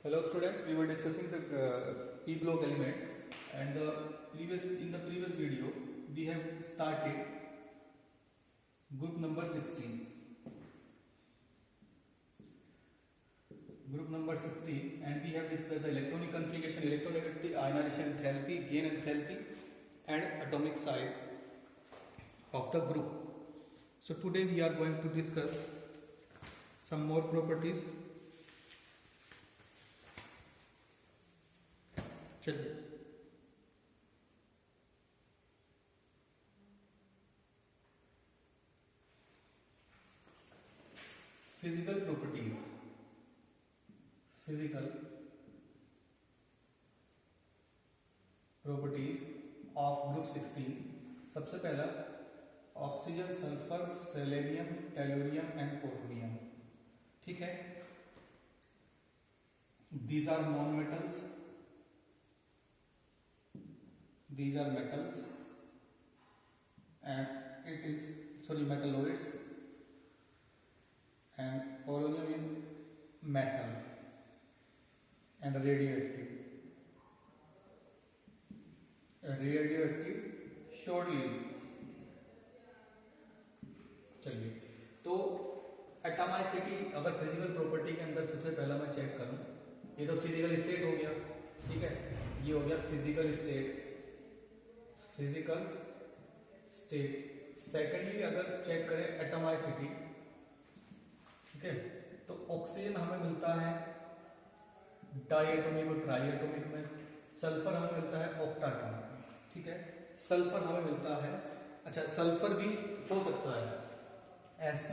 Hello students, we were discussing the p-block elements and in the previous video we have started group number 16. Group number 16 and we have discussed the electronic configuration, electronegativity, ionization enthalpy, gain enthalpy and atomic size of the group. So today we are going to discuss some more properties. चलिए physical properties of group 16। सबसे पहला oxygen, sulphur, selenium, tellurium and polonium. ठीक है, these are non metals, these are metals and it is metalloids, and polonium is metal and radioactive shortly। चलिए, तो atomicity अगर physical property के अंदर सबसे पहला मैं चेक करूं, ये तो फिजिकल स्टेट हो गया। ठीक है, ये हो गया फिजिकल स्टेट। सेकेंडली अगर चेक करें एटॉमिसिटी, ठीक है, तो ऑक्सीजन हमें मिलता है डाइएटॉमिक और ट्राइएटॉमिक में, सल्फर हमें मिलता है ऑक्टाटॉमिक में। ठीक है, सल्फर हमें मिलता है, अच्छा सल्फर भी हो सकता है S2,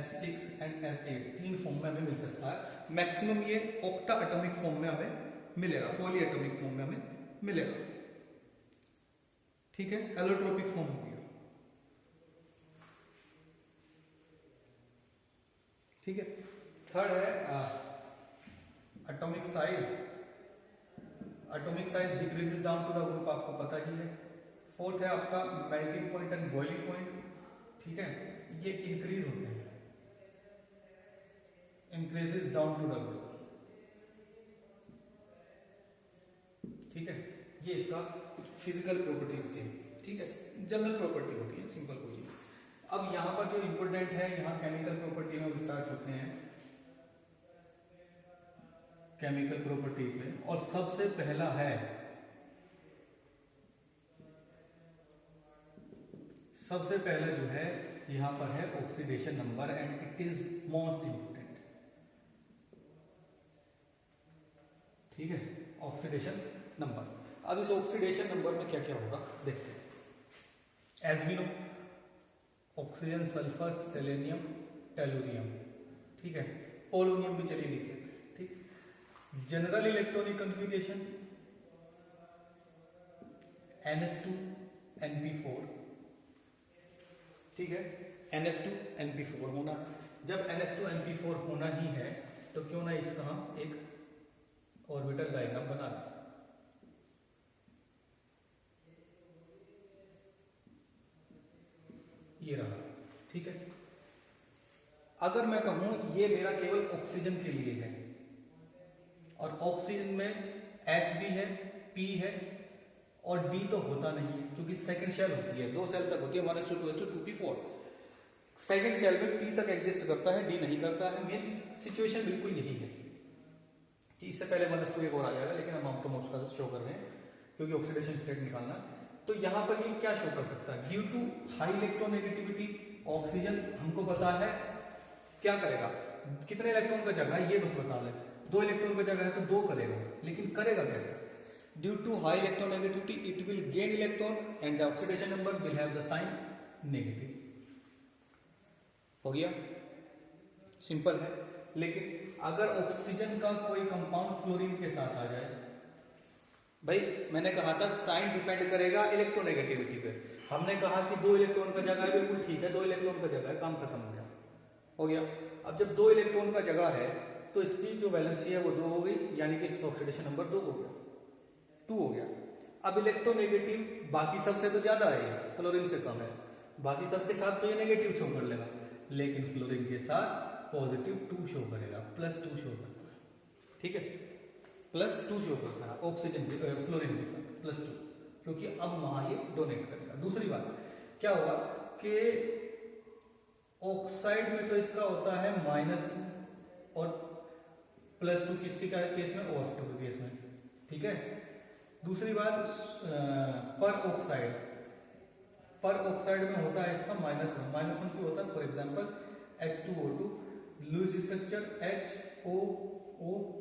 S6 एंड S8 तीन फॉर्म में हमें मिल सकता है। मैक्सिमम ये ऑक्टा एटॉमिक फॉर्म में हमें मिलेगा, पॉली एटॉमिक फॉर्म में हमें मिलेगा। ठीक है, एलोट्रोपिक फॉर्म हो गया। ठीक है, थर्ड है atomic size. Atomic size decreases down to the group, आपको पता ही है। फोर्थ है आपका melting point and boiling point. ठीक है, ये इंक्रीज होते हैं, increases down to the group. ठीक है, ये इसका फिजिकल प्रॉपर्टीज थी। ठीक है, जनरल प्रॉपर्टी होती है, सिंपल कोई। अब यहां पर जो इंपोर्टेंट है, यहां केमिकल प्रॉपर्टी में स्टार्ट होते हैं, केमिकल प्रॉपर्टीज में। और सबसे पहला है, सबसे पहला जो है यहां पर है oxidation number and it is most important. ठीक है, ऑक्सीडेशन नंबर। अब इस ऑक्सीडेशन नंबर में क्या क्या होगा देखते हैं। As we know, oxygen, sulphur, selenium, tellurium. ठीक है, पोलोनियम भी चलिए लिख लेते हैं। ठीक, general electronic configuration NS2 NP4। ठीक है, NS2 NP4 होना। जब NS2 NP4 होना ही है तो क्यों ना इसका हम एक ऑर्बिटल डायग्राम बना दें। ये रहा। ठीक है, अगर मैं कहूं ये मेरा केवल ऑक्सीजन के लिए है और ऑक्सीजन में S भी है, P है और D तो होता नहीं है क्योंकि सेकंड शेल होती है, 2 शेल तक होती है, 1s2 2s2 2p4। Second shell में P तक एग्जिस्ट करता है, D नहीं करता है। मींस सिचुएशन बिल्कुल यही है कि इससे पहले 1s2 एक और आ जाएगा, लेकिन हम ऑटोमोस्ट का शो कर रहे हैं क्योंकि ऑक्सीडेशन स्टेट निकालना। तो यहां पर ये क्या शो कर सकता है, due to high electronegativity oxygen हमको पता है क्या करेगा, कितने इलेक्ट्रॉन का जगह है ये बस बता दे। 2 इलेक्ट्रॉन का जगह है तो 2 करेगा, लेकिन करेगा कैसे? Due to high electronegativity it will gain electron and the oxidation number will have the sign negative. हो गया, सिंपल है। लेकिन अगर ऑक्सीजन का कोई कंपाउंड फ्लोरीन के साथ आ जाए, भाई मैंने कहा था साइन डिपेंड करेगा इलेक्ट्रोनेगेटिविटी पे। हमने कहा कि 2 इलेक्ट्रॉन का जगह है, बिल्कुल ठीक है, 2 इलेक्ट्रॉन का जगह है, काम खत्म हो गया। हो गया। अब जब 2 इलेक्ट्रॉन का जगह है तो इसकी जो वैलेंसी है वो 2 हो गई, यानी कि इसका ऑक्सीडेशन नंबर 2 हो गया, 2 हो गया। अब इलेक्ट्रोनेगेटिव बाकी सबसे तो ज्यादा है, फ्लोरीन से कम है, बाकी सबके साथ तो ये नेगेटिव शो कर लेगा, लेकिन फ्लोरीन के साथ पॉजिटिव 2 शो करेगा, +2 शो करता है। ठीक है, +2 शो करता है ऑक्सीजन फ्लोरीन के साथ +2, क्योंकि अब वहां ये डोनेट करेगा। दूसरी बात क्या होगा कि ऑक्साइड में तो इसका होता है -2 और +2 किसके केस में, OH2 के केस में, ठीक है। दूसरी बात पर ऑक्साइड में होता है इसका -1 क्यों होता है, for example H2O2 Lewis structure HOOH।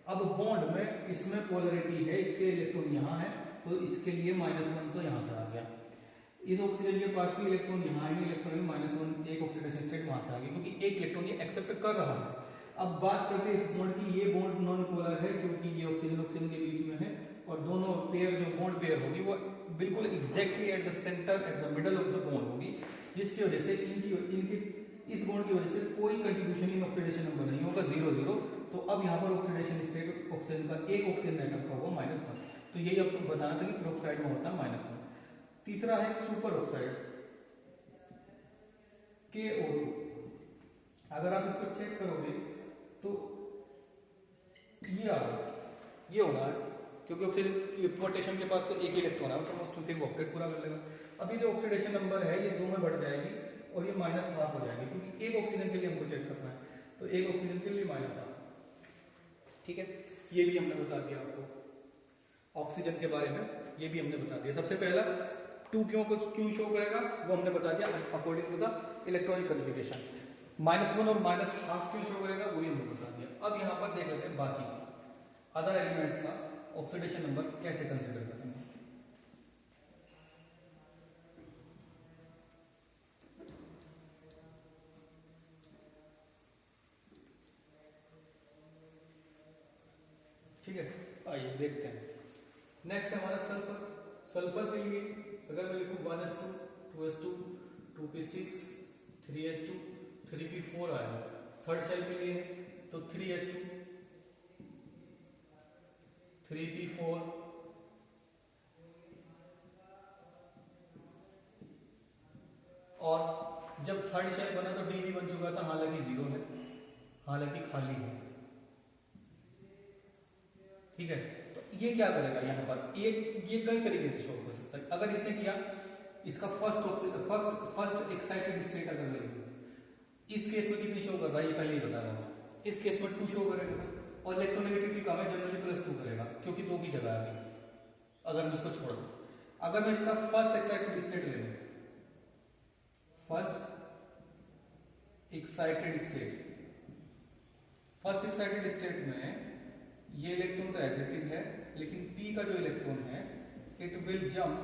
अब बॉन्ड में इसमें पोलरिटी है, इसके इलेक्ट्रॉन यहाँ है तो इसके लिए -1 तो यहाँ से आ गया। इस ऑक्सीजन के पास भी इलेक्ट्रॉन यहाँ है, इलेक्ट्रॉन -1 एक ऑक्सीडेशन स्टेट वहां से आ गया, क्योंकि एक इलेक्ट्रॉन ये एक्सेप्ट कर रहा है। अब बात करते हैं इस बॉन्ड की, ये बॉन्ड नॉन पोलर है क्योंकि ये ऑक्सीजन के बीच में है और दोनों पेयर जो बॉन्ड पेयर होगी वो बिल्कुल exactly at the centre at the middle of the bond होगी, जिसकी वजह से इनकी इस बॉन्ड की वजह से कोई कंट्रीब्यूशन इन ऑक्सीडेशन नंबर नहीं होगा, 0 0। तो अब यहाँ पर ऑक्सीडेशन स्टेट ऑक्सीजन का एक ऑक्सीजन एटम का होगा -1। तो यही आपको बताना था कि पेरोक्साइड में होता है -1। तीसरा है सुपर ऑक्साइड KO2। अगर आप इसको चेक करोगे तो ये आ रहा है, ये होना है, क्योंकि ऑक्सीजन पोटेशियम के पास तो एक ही इलेक्ट्रॉन है, तो मोस्ट फिर ऑक्टेट पूरा कर लेगा। अभी जो ऑक्सीडेशन नंबर है ये 2 में बढ़ जाएगी और ये -1/2 हो जाएगी, क्योंकि एक ऑक्सीजन के लिए हमको चेक करना है, तो एक ऑक्सीजन के लिए -1/2, ठीक है। ये भी हमने बता दिया आपको ऑक्सीजन के बारे में, ये भी हमने बता दिया। सबसे पहला 2 क्यों शो करेगा वो हमने बता दिया, according to the electronic configuration. -1 और -1/2 क्यों शो करेगा वो भी हमने बता दिया। अब यहाँ पर देख लेते हैं बाकी अदर एलिमेंट्स का ऑक्सीडेशन नंबर कैसे कंसिडर करेंगे। ठीक है, आइए देखते हैं। नेक्स्ट है हमारा सल्फर। सल्फर के लिए अगर मैं लिखूं 1s2 2s2 2p6 3s2 3p4 आएगा। थर्ड सेल के लिए तो 3s2 3p4 और जब थर्ड शेल बना तो डी भी बन चुका था, हालांकि 0 है, हालांकि खाली है, ठीक है। तो ये क्या करेगा यहाँ पर, ये कई तरीके से शो कर सकता है। अगर इसने किया इसका फर्स्ट एक्साइटेड स्टेट अगर ले, इस केस में कितनी शो कर रहा है ये पहले ही बता रहा हूँ, इस केस में 2 शो करेगा और इलेक्ट्रोनेगेटिविटी कम है, जनरली +2 करेगा क्योंकि 2 की जगह है अभी। अगर मैं इसको छोड़ दूं, अगर मैं इसका फर्स्ट एक्साइटेड स्टेट ले लूं, फर्स्ट एक्साइटेड स्टेट में ये इलेक्ट्रॉन तो एज इट इज है, लेकिन P का जो इलेक्ट्रॉन है it will jump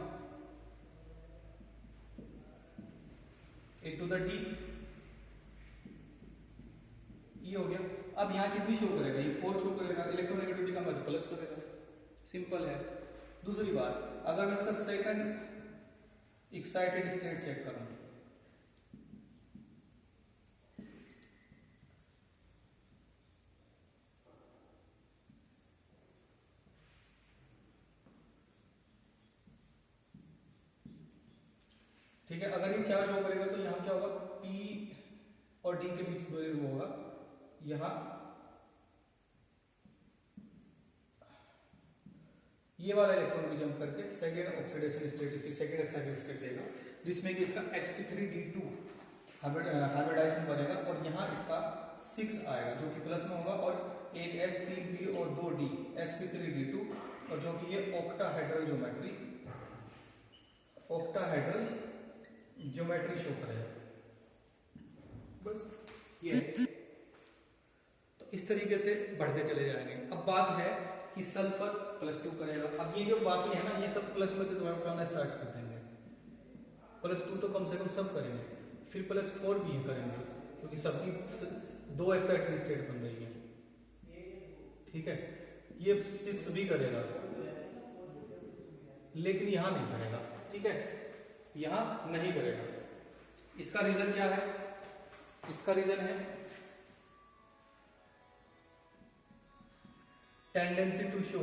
into the D, ये हो गया। अब यहाँ कितनी शो करेगा, ये 4 शो करेगा, इलेक्ट्रोनेगेटिविटी कम है तो प्लस करेगा, सिंपल है। दूसरी बात, अगर मैं इसका सेकंड एक्साइटेड स्टेट चेक करूं, ठीक है, अगर ये 4 शो करेगा तो यहाँ क्या होगा, P और D के बीच में होगा, यहाँ ये वाला इलेक्ट्रॉन भी जंप करके सेकेंड ऑक्सीडेशन स्टेट, इसकी सेकेंड एक्साइटेड स्टेट देगा, जिसमें कि इसका sp3d2 हाइब्रिडाइजेशन बनेगा और यहाँ इसका 6 आएगा जो कि प्लस में होगा, और एक s3p और 2d sp3d2, और जो कि ये ऑक्टाहेड्रल ज्योमेट्री शो करेगा। बस ये है। तो इस तरीके से बढ़ते चले जाएंगे। अब बात है कि सल्फर +2 करेगा। अब ये जो बाकी है ना, ये सब प्लस में करना स्टार्ट कर देंगे। +2 तो कम से कम सब करेंगे, फिर +4 भी करेंगे क्योंकि सबकी 2 एक्साइटेड स्टेट बन रही है, ठीक है। ये 6 भी करेगा लेकिन यहां नहीं करेगा, ठीक है, यहां नहीं करेगा। इसका रीजन क्या है, इसका रीजन है tendency to show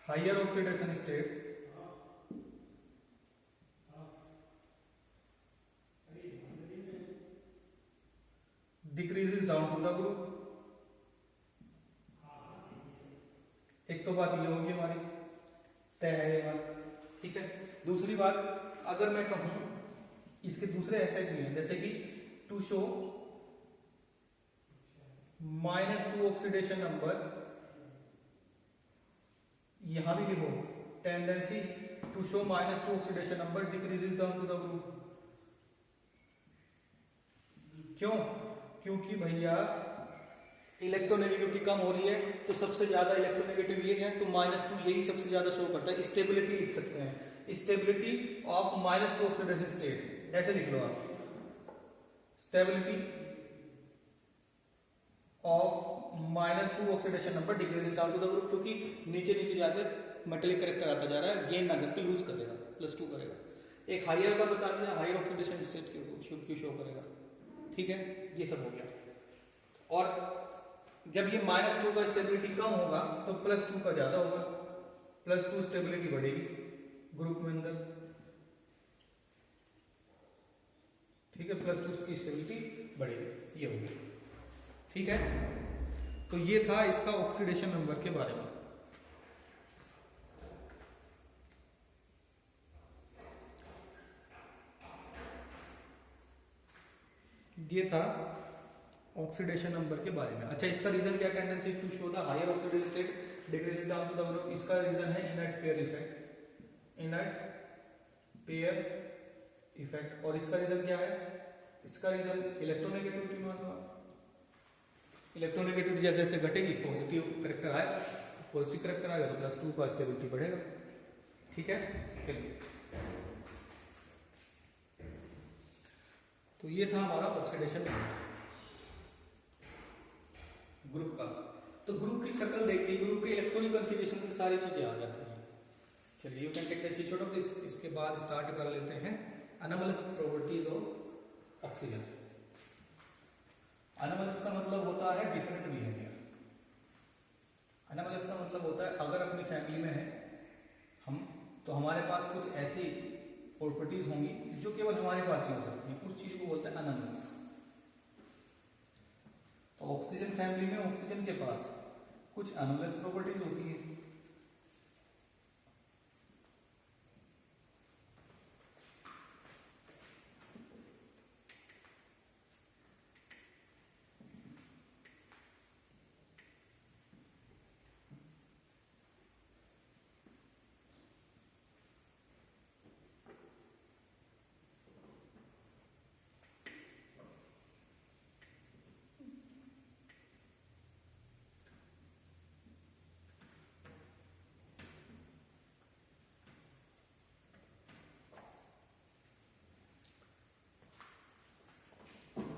higher oxidation state एक तो बात ये होगी हमारी, तय है ये बात, ठीक है। दूसरी बात, अगर मैं कहूं इसके दूसरे एस्पेक्ट भी हैं, जैसे कि टू शो -2 ऑक्सीडेशन नंबर, यहां भी लिखो tendency to show -2 oxidation number decreases down to the group. क्यों? क्योंकि भैया इलेक्ट्रोनेगेटिविटी कम हो रही है, तो सबसे ज्यादा इलेक्ट्रोनेगेटिव ये है, तो -2 यही सबसे ज्यादा शो करता है। स्टेबिलिटी लिख सकते हैं, स्टेबिलिटी ऑफ -2 ऑक्सीडेशन स्टेट, ऐसे लिख लो आप, stability of -2 oxidation number decreases down to the group, क्योंकि नीचे नीचे जाकर मेटेलिक करेक्टर आता जा रहा है, गेन ना करके लूज करेगा, +2 करेगा। एक हायर का बता दिया, हायर ऑक्सीडेशन स्टेट क्यों शो करेगा, ठीक है, ये सब हो गया। और जब ये -2 का स्टेबिलिटी कम होगा तो +2 का ज्यादा होगा, +2 स्टेबिलिटी बढ़ेगी ग्रुप में अंदर, ठीक है, +2 की स्टेबिलिटी बढ़ेगी, ये हो गया, ठीक है। तो ये था इसका ऑक्सीडेशन नंबर के बारे में। ये था ऑक्सीडेशन नंबर के बारे में। अच्छा, इसका रीजन क्या, tendency to show the higher oxidation state decreases down to the group, इसका रीजन है inert pair effect, inert pair effect. और इसका रीजन क्या है, इसका रीजन इलेक्ट्रोनेगेटिविटी मान लो, इलेक्ट्रोनेगेटिविटी जैसे जैसे घटेगी पॉजिटिव करेक्टर आएगा, पॉजिटिव करेक्टर आएगा तो +2 का स्टेबिलिटी बढ़ेगा, ठीक है। चलिए, तो ये था हमारा ऑक्सीडेशन ग्रुप का। तो ग्रुप की शक्ल देखिए, ग्रुप के इलेक्ट्रॉनिक कॉन्फ़िगरेशन की सारी चीजें आ जाती हैं। चलिए, you can take the screenshot of this. इसके बाद स्टार्ट कर लेते हैं anomalous properties of oxygen. Anomalous का मतलब होता है डिफरेंट बिहेवियर। अनोमलस का मतलब होता है अगर अपनी फैमिली में है हम, तो हमारे पास कुछ ऐसी प्रॉपर्टीज होंगी जो केवल हमारे पास ही हो सकती हैं, उस चीज को बोलते हैं अनोमलस। तो ऑक्सीजन फैमिली में ऑक्सीजन के पास कुछ अनोमलस प्रॉपर्टीज होती है।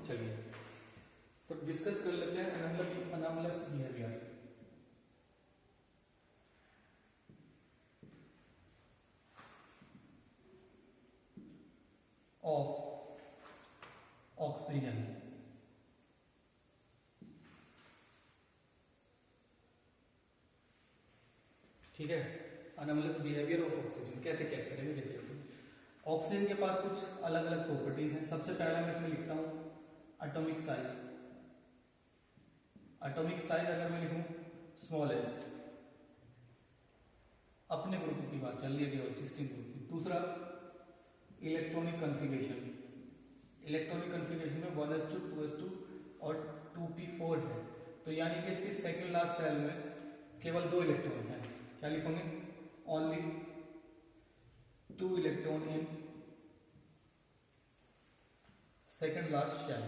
चलिए, तो डिस्कस कर लेते हैं अनोमलस बिहेवियर। Of oxygen. ठीक है, अनोमलस बिहेवियर ऑफ ऑक्सीजन कैसे चेक करेंगे, देखिए। ऑक्सीजन के पास कुछ अलग अलग प्रॉपर्टीज हैं। सबसे पहला मैं इसमें लिखता हूं एटॉमिक साइज। एटॉमिक साइज अगर मैं लिखूं स्मॉलेस्ट, अपने ग्रुप की बात चल रही है केवल 16 ग्रुप की। दूसरा इलेक्ट्रॉनिक कॉन्फ़िगरेशन। इलेक्ट्रॉनिक कॉन्फ़िगरेशन में 1s2 2s2 और 2p4 है, तो यानी कि इसकी सेकंड लास्ट सेल में केवल 2 इलेक्ट्रॉन है। क्या लिखोगे, only 2 electron in second last shell.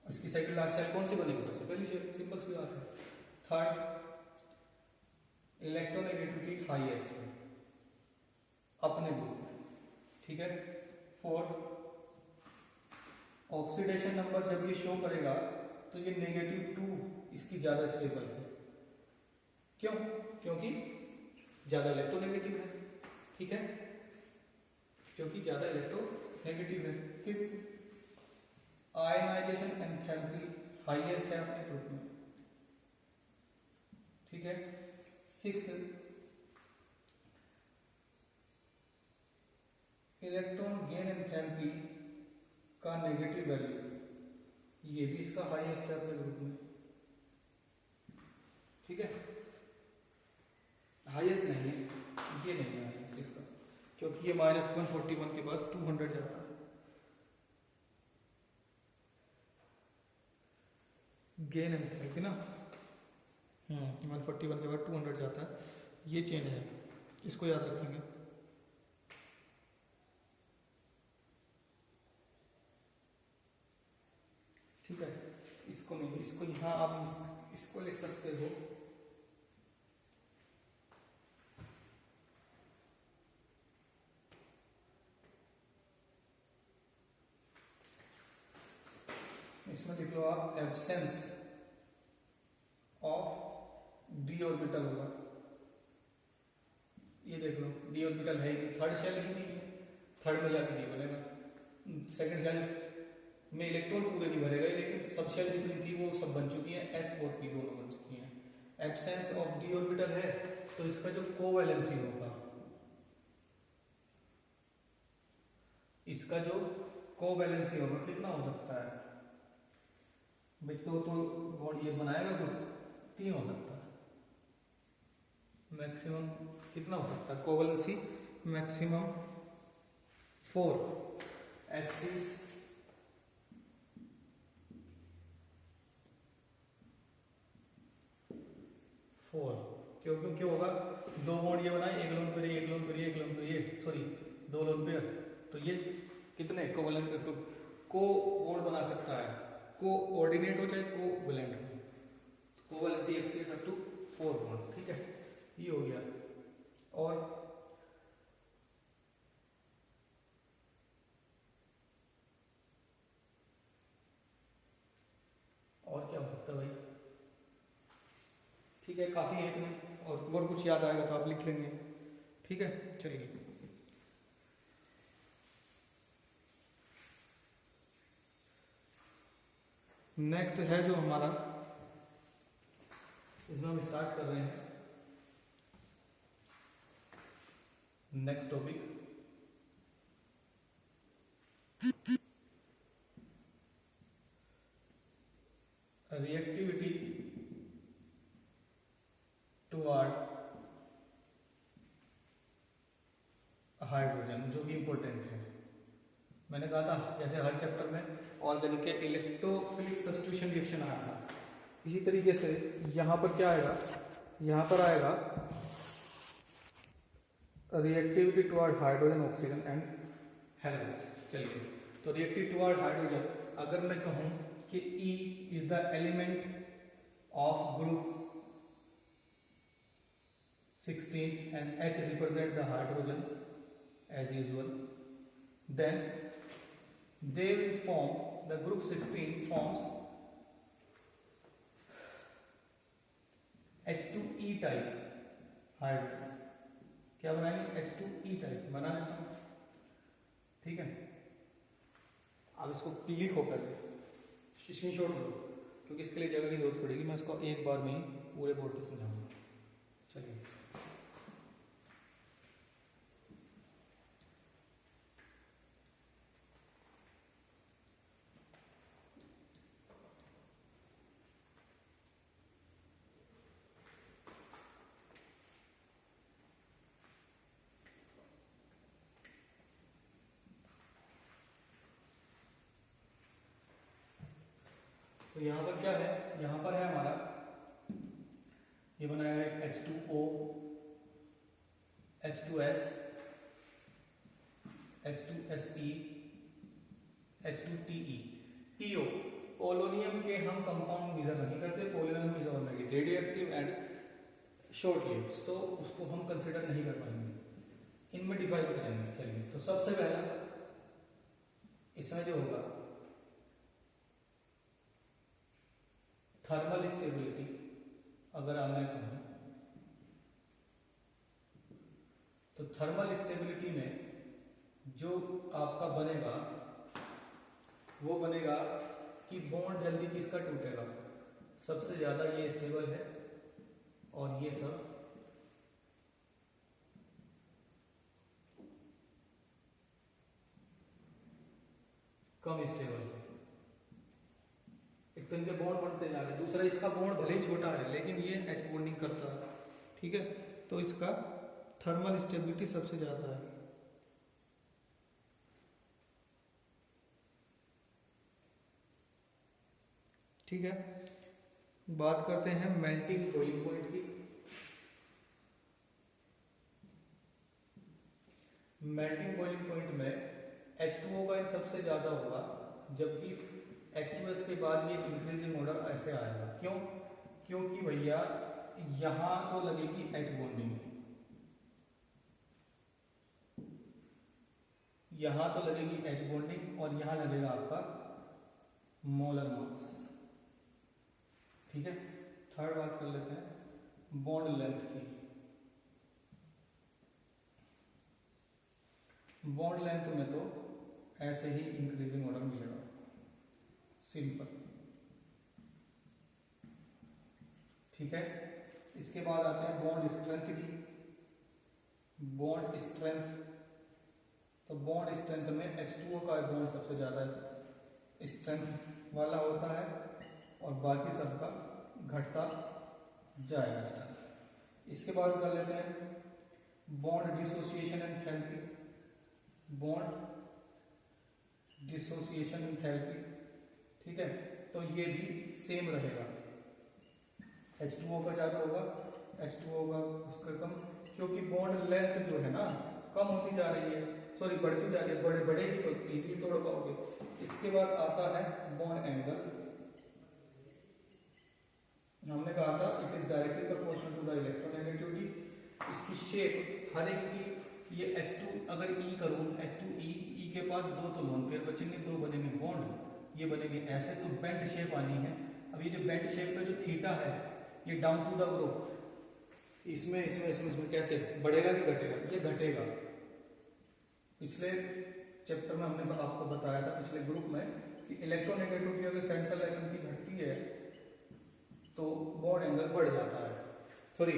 इसकी सेकंड लास्ट शेल कौन सी बनेगी, सबसे पहली शेल, सिंपल सी बात है। थर्ड, इलेक्ट्रोनेगेटिविटी हाईएस्ट है अपने ग्रुप में, ठीक है। फोर्थ, ऑक्सीडेशन नंबर जब ये शो करेगा तो ये -2 इसकी ज्यादा स्टेबल है। क्यों? क्योंकि ज्यादा इलेक्ट्रोनेगेटिव है, ठीक है, क्योंकि ज्यादा इलेक्ट्रोनेगेटिव है। फिफ्थ, आयनाइजेशन एंथैल्पी हाईएस्ट है अपने ग्रुप में, ठीक है। सिक्स्थ, इलेक्ट्रॉन गेन एंथैल्पी का नेगेटिव वैल्यू, ये भी इसका हाईएस्ट है अपने ग्रुप में, ठीक है। हाईएस्ट नहीं है, ये नहीं है हाईएस्ट इसका, क्योंकि ये -141 के बाद 200 जाता है। गेन एंथैल्पी ना 141 के बाद 200 जाता है, ये चेंज है, इसको याद रखेंगे। ठीक है, इसको नहीं, इसको यहाँ आप इसको लिख सकते हो इसमें लिख लो आप एब्सेंस ऑफ डी ऑर्बिटल होगा। ये देख लो डी ऑर्बिटल है ही, थर्ड शेल ही नहीं है, थर्ड में जाके डी बनेगा, सेकंड शेल में इलेक्ट्रॉन पूरे नहीं भरेगा, लेकिन सब शेल जितनी थी वो सब बन चुकी हैं, s और p दोनों बन चुकी हैं। एब्सेंस ऑफ डी ऑर्बिटल है तो इसका जो कोवैलेंसी होगा, इसका जो कोवैलेंसी होगा कितना हो सकता है भाई, तो बॉन्ड ये बनाएगा कुछ 3 हो सकता है, मैक्सिमम कितना हो सकता है कोवैलेंसी, मैक्सिमम 4 H6 4, क्यों क्यों होगा, 2 बॉन्ड ये बनाए, एक लोन पर एक लोन पर एक लोन पर ये, सॉरी 2 लोन पेयर, तो ये कितने कोवैलेंट को बॉन्ड बना सकता है, कोऑर्डिनेट हो चाहे कोवैलेंट हो, covalency H6 up to 4 bond. ठीक है, ये हो गया। और क्या हो सकता है भाई, ठीक है काफी है इतने, और कुछ याद आएगा तो आप लिख लेंगे। ठीक है, चलिए नेक्स्ट है जो हमारा, इसमें हम स्टार्ट कर रहे हैं next topic, reactivity toward hydrogen, जो कि इंपॉर्टेंट है। मैंने कहा था जैसे हर चैप्टर में ऑर्गेनिक के इलेक्ट्रोफिलिक सब्स्टिट्यूशन रिएक्शन आया था, इसी तरीके से यहाँ पर क्या आएगा, यहाँ पर आएगा reactivity toward hydrogen oxygen and halogen. चलिए, तो रिएक्टिव टुवर्ड हाइड्रोजन, अगर मैं कहूँ कि E is the element of group 16 and H represent the hydrogen as usual, then they will form, the group 16 forms H2E type hydrogens। क्या बनाएंगे, H2E type बना लेते हैं। ठीक है, अब इसको लिखो पहले, स्क्रीनशॉट लो, क्योंकि इसके लिए जगह की जरूरत पड़ेगी, मैं इसको एक बार में ही पूरे बोर्ड पे समझाऊंगा। चलिए, तो यहाँ पर क्या है, यहाँ पर है हमारा, ये बनाया है H2O, H2S, H2SE, H2TE, TO, polonium के हम कंपाउंड मेजर नहीं करते, polonium is already radio active and short lived, so उसको हम कंसिडर नहीं कर पाएंगे, इनमें डिवाइड करेंगे। चलिए, तो सबसे पहला इसमें जो होगा थर्मल स्टेबिलिटी, अगर मैं कहूं तो थर्मल स्टेबिलिटी में जो आपका बनेगा वो बनेगा कि बॉन्ड जल्दी किसका टूटेगा, सबसे ज्यादा ये स्टेबल है और ये सब कम स्टेबल है। एक तो इनके बॉन्ड बनते जा रहे हैं, दूसरा इसका बॉन्ड भले ही छोटा है लेकिन ये H बॉन्डिंग करता है। ठीक है, तो इसका थर्मल स्टेबिलिटी सबसे ज़्यादा है। ठीक है, बात करते हैं मेल्टिंग बॉइलिंग पॉइंट की। मेल्टिंग बॉइलिंग पॉइंट में H2O का इन सबसे ज़्यादा होगा, जबकि H2S के बाद ये इंक्रीजिंग ऑर्डर ऐसे आएगा। क्यों? क्योंकि भैया यहाँ तो लगेगी H बॉन्डिंग, यहाँ तो लगेगी H बॉन्डिंग और यहाँ लगेगा आपका मोलर मास। ठीक है, थर्ड बात कर लेते हैं बॉन्ड लेंथ की। बॉन्ड लेंथ में तो ऐसे ही इंक्रीजिंग ऑर्डर मिलेगा, सिंपल। ठीक है, इसके बाद आते हैं बॉन्ड स्ट्रेंथ की। बॉन्ड स्ट्रेंथ, तो बॉन्ड स्ट्रेंथ में H2O का बॉन्ड सबसे ज्यादा स्ट्रेंथ वाला होता है और बाकी सबका घटता जाएगा स्ट्रेंथ। इसके बाद कर लेते हैं bond dissociation enthalpy. Bond dissociation enthalpy, ठीक है, तो ये भी सेम रहेगा। H2O का ज्यादा होगा, H2O का उसका कम, क्योंकि बॉन्ड लेंथ जो है ना कम होती जा रही है, सॉरी बढ़ती जा रही है, बढ़ेगी तो इजीली तोड़ पाओगे। इसके बाद आता है बॉन्ड एंगल। हमने कहा था it is directly proportional to the electronegativity. इसकी शेप हर एक की, ये H2 अगर E करूँ, H2E, E के पास दो तो लोन पेयर बचेंगे, दो बनेंगे बॉन्ड, ये बनेंगे ऐसे, तो बेंड शेप आनी है। अब ये जो बेंड शेप का जो थीटा है ये डाउन टू द ग्रुप, इसमें कैसे बढ़ेगा कि घटेगा? ये घटेगा। पिछले चैप्टर में हमने आपको बताया था पिछले ग्रुप में कि इलेक्ट्रोनेगेटिविटी अगर सेंट्रल एटम की घटती है तो बॉन्ड एंगल बढ़ जाता है, सॉरी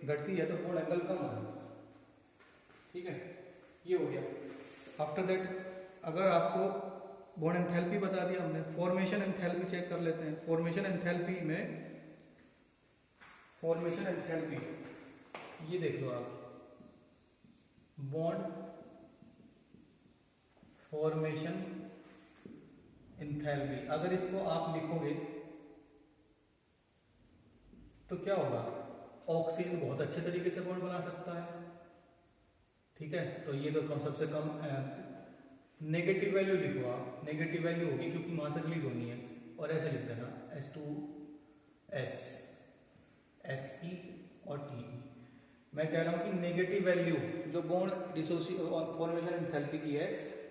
घटती है तो बॉन्ड एंगल कम होगा। ठीक है, ये हो गया। आफ्टर दैट अगर आपको बॉन्ड एंथैल्पी बता दिया हमने, फॉर्मेशन एंथैल्पी चेक कर लेते हैं। फॉर्मेशन एंथैल्पी ये देख लो आप, बॉन्ड फॉर्मेशन एंथैल्पी, अगर इसको आप लिखोगे तो क्या होगा? ऑक्सीजन बहुत अच्छे तरीके से बॉन्ड बना सकता है। ठीक है, तो ये तो कम सबसे कम नेगेटिव वैल्यू लिखो आप, नेगेटिव वैल्यू होगी क्योंकि मास रिलीज होनी है, और ऐसे लिख देना H2S, Se और Te। मैं कह रहा हूं कि नेगेटिव वैल्यू जो बॉन्ड डिसोसिएशन फॉर्मेशन एंथैल्पी की है,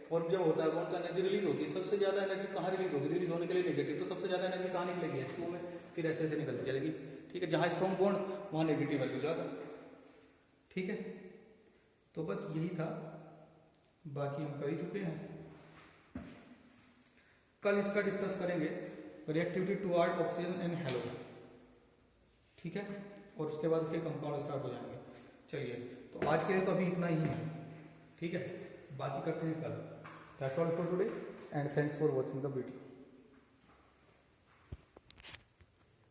फॉर्म जब होता है बॉन्ड तो एनर्जी रिलीज होती है, सबसे ज्यादा एनर्जी कहाँ रिलीज होगी? रिलीज होने के लिए नेगेटिव, तो सबसे ज्यादा एनर्जी कहाँ निकलेगी? H2 में, फिर ऐसे ऐसे निकलती चलेगी। ठीक है, जहां स्ट्रॉन्ग बॉन्ड वहां नेगेटिव वैल्यू ज्यादा। ठीक है, तो बस यही था, बाकी हम कर ही चुके हैं। कल इसका डिस्कस करेंगे reactivity toward oxygen and halogen. ठीक है, और उसके बाद इसके कंपाउंड स्टार्ट हो जाएंगे। चलिए, तो आज के लिए तो अभी इतना ही है। ठीक है, बाकी करते हैं कल। That's all for today and thanks for watching the video.